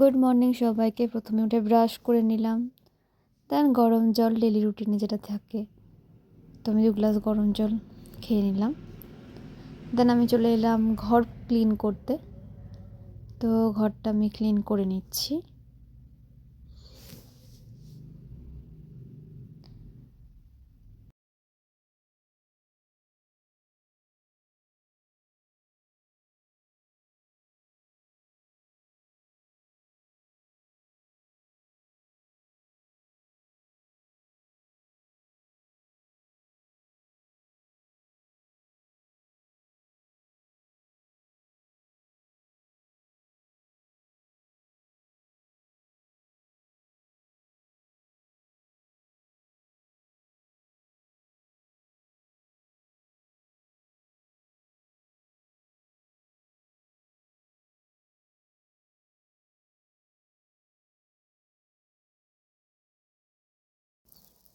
Good morning সবাইকে। প্রথমে উঠে ব্রাশ করে নিলাম, দেন গরম জল ডেলি রুটিনে যেটা থাকে, তো আমি 2 গ্লাস গরম জল খেয়ে নিলাম। দেন আমি চলে এলাম ঘর ক্লিন করতে, তো ঘরটা আমি ক্লিন করে নিচ্ছি।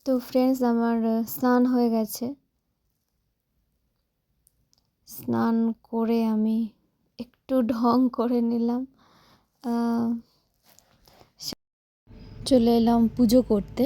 তো ফ্রেন্ডস, আমার স্নান হয়ে গেছে। স্নান করে আমি একটু ঢং করে নিলাম, চলে এলাম পুজো করতে।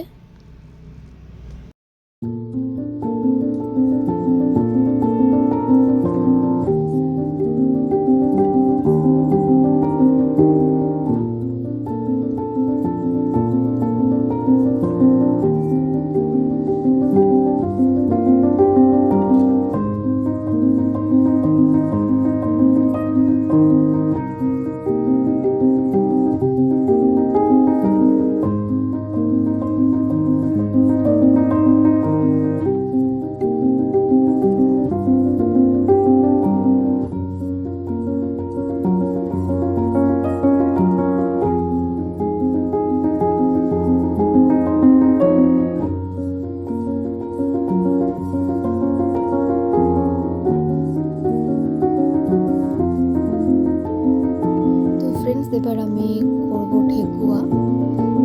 এবার আমি করবো ঠেকুয়া।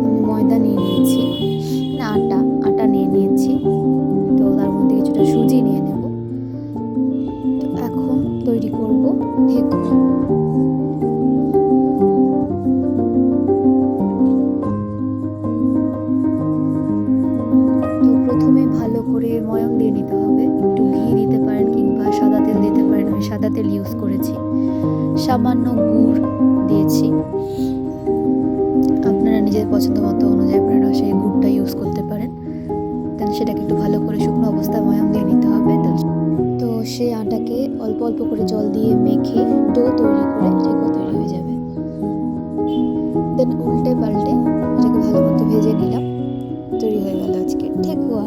আমি ময়দা নিয়ে নিয়েছি, না আটা নিয়ে নিয়েছি, তো তার মধ্যে কিছুটা সুজি নিয়ে নেব। তো এখন তৈরি করব ঠেকুয়া। তো প্রথমে ভালো করে ময়াম দিয়ে নিতে হবে। একটু ঘি দিতে পারেন কিংবা সাদা তেল দিতে পারেন। আমি সাদা তেল ইউজ করেছি। সামান্য গুড় দিয়েছি, আপনারা নিজের পছন্দ মতো অনুযায়ী আপনারা সেই গুড়টা ইউজ করতে পারেন। দেন সেটাকে একটু ভালো করে শুকনো অবস্থায় ময়াম দিয়ে নিতে হবে। তো সেই আটাকে অল্প অল্প করে জল দিয়ে মেখে ডো তৈরি করে ঠেকুয়া তৈরি হয়ে যাবে। দেন উল্টে পাল্টে এটাকে ভালো মতো ভেজে নিলাম, তৈরি হয়ে গেল আজকে ঠেকুয়া।